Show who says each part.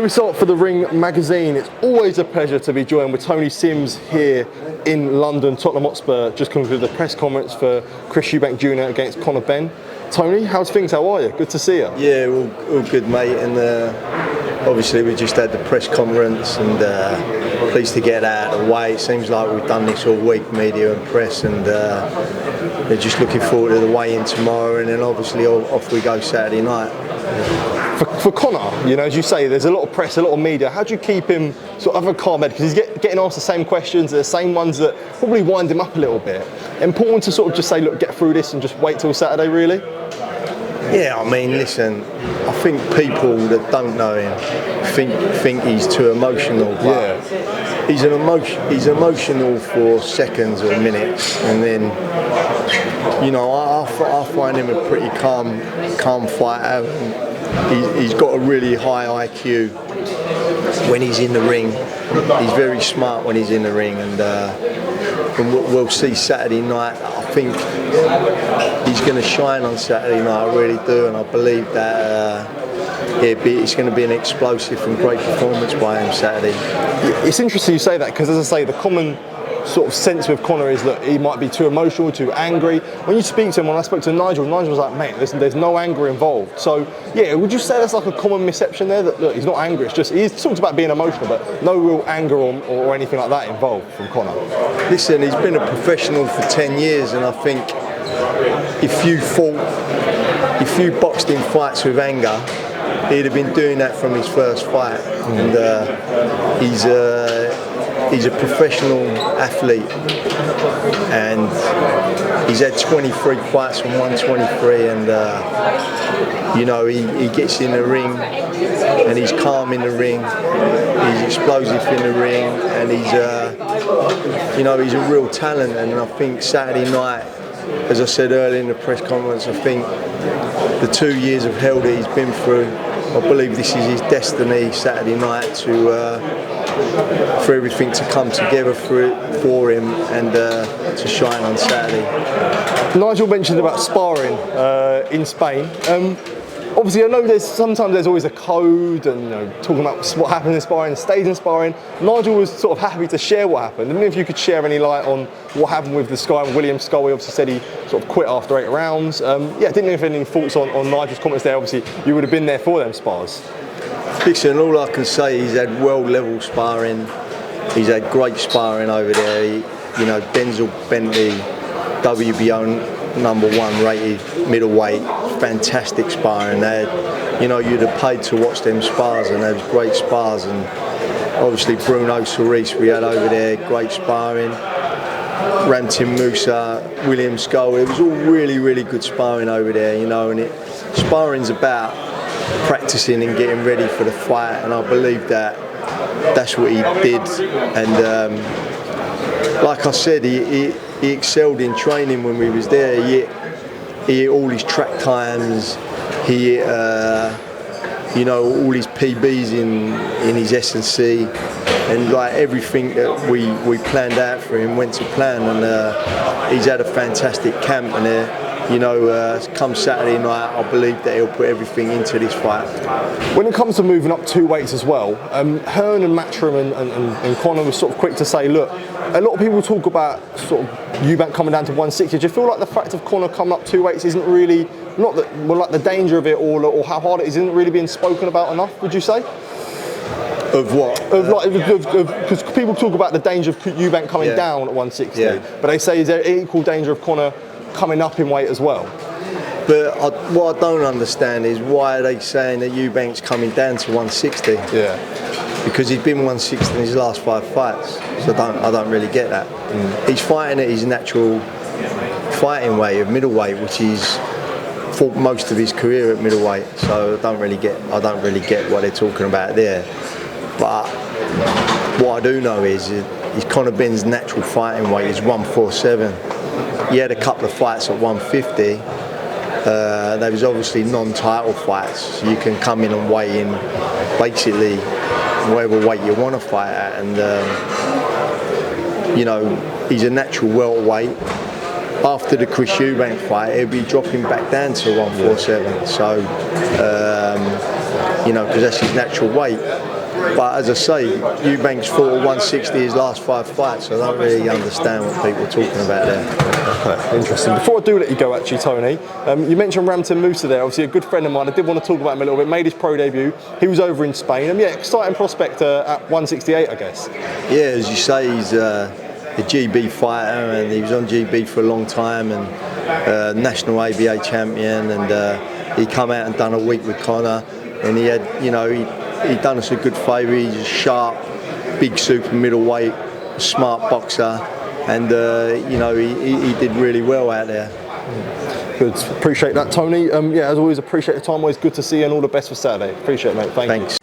Speaker 1: we start for the Ring magazine, it's always a pleasure to be joined with Tony Sims here in London. Tottenham Hotspur just concluded the press conference for Chris Eubank Jr against Conor Benn. Tony, how's things? How are you? Good to see you.
Speaker 2: Yeah, all good, mate. And obviously we just had the press conference, and pleased to get out of the way. It seems like we've done this all week, media and press, and they're just looking forward to the weigh-in tomorrow, and then obviously off we go Saturday night.
Speaker 1: For Conor, you know, as you say, there's a lot of press, a lot of media. How do you keep him sort of a calm head? Because he's getting asked the same questions, the same ones that probably wind him up a little bit. Important to sort of just say, look, get through this and just wait till Saturday, really?
Speaker 2: Yeah, I mean, listen, I think people that don't know him think he's too emotional. But yeah. He's emotional for seconds or minutes, and then, you know, I find him a pretty calm fighter. He's got a really high IQ when he's in the ring. He's very smart when he's in the ring, and we'll see Saturday night. I think he's going to shine on Saturday night. I really do, and I believe that it's going to be an explosive and great performance by him Saturday.
Speaker 1: It's interesting you say that, because, as I say, the common sort of sense with Conor is that he might be too emotional, too angry. When you speak to him, when I spoke to Nigel was like, mate, listen, there's no anger involved. So, yeah, would you say that's like a common misconception there, that, look, he's not angry, it's just, he's talked about being emotional, but no real anger or anything like that involved from Conor?
Speaker 2: Listen, he's been a professional for 10 years, and I think if you boxed in fights with anger, he'd have been doing that from his first fight. And he's a professional athlete, and he's had 23 fights from 123, and you know, he gets in the ring and he's calm in the ring, he's explosive in the ring, and he's he's a real talent. And I think Saturday night, as I said earlier in the press conference, I think the 2 years of hell that he's been through, I believe this is his destiny Saturday night for everything to come together for him and to shine on Saturday.
Speaker 1: Nigel mentioned about sparring in Spain. Obviously, I know sometimes there's always a code, and, you know, talking about what happened in sparring, stays in sparring. Nigel was sort of happy to share what happened. I mean, if you could share any light on what happened with the Sky and William Scull. He obviously said he sort of quit after 8 rounds. Didn't know if any thoughts on Nigel's comments there. Obviously, you would have been there for them spars.
Speaker 2: Listen, all I can say, he's had world-level sparring. He's had great sparring over there. Denzel Bentley, WBO #1 rated middleweight, fantastic sparring. You'd have paid to watch them spars, and they was great spars. And obviously Bruno Cerise we had over there, great sparring. Ramon Musa, William Scull, it was all really, really good sparring over there, and sparring's about practicing and getting ready for the fight, and I believe that's what he did. And like I said, he excelled in training when we was there. He hit all his track times. He hit, all his PBs in his S&C, and like everything that we planned out for him went to plan. And he's had a fantastic camp, and come Saturday night, I believe that he'll put everything into this fight.
Speaker 1: When it comes to moving up 2 weights as well, Hearn and Matchroom and Conor was sort of quick to say, look, a lot of people talk about sort of Eubank coming down to 160. Do you feel like the fact of Conor coming up 2 weights isn't really, the danger of it or how hard it isn't really being spoken about enough, would you say?
Speaker 2: Of what?
Speaker 1: Because people talk about the danger of Eubank coming down at 160, but they say is there equal danger of Conor coming up in weight as well?
Speaker 2: But what I don't understand is why are they saying that Eubank's coming down to 160?
Speaker 1: Yeah.
Speaker 2: Because he's been 160 in his last 5 fights, so I don't really get that. He's fighting at his natural fighting weight of middleweight, which he's fought most of his career at middleweight. So I don't really get what they're talking about there. But what I do know is Conor Benn's natural fighting weight is 147. He had a couple of fights at 150. There was obviously non-title fights, so you can come in and weigh in basically whatever weight you want to fight at, and he's a natural welterweight. After the Chris Eubank fight, he'll be dropping back down to 147. So, because that's his natural weight. But as I say, Eubank's fought at 160 his last 5 fights, so I don't really understand what people are talking about there.
Speaker 1: Okay, interesting. Before I do let you go, actually, Tony, you mentioned Ramon Musa there, obviously a good friend of mine. I did want to talk about him a little bit. Made his pro debut. He was over in Spain. Yeah, exciting prospect at 168, I guess.
Speaker 2: Yeah, as you say, he's a GB fighter, and he was on GB for a long time, and national ABA champion, and he come out and done a week with Conor, and he had, he done us a good favour. He's a sharp, big super middleweight, smart boxer, and he did really well out there.
Speaker 1: Good, appreciate that, Tony. Yeah, as always, appreciate the time. Always good to see you, and all the best for Saturday. Appreciate it, mate. Thanks.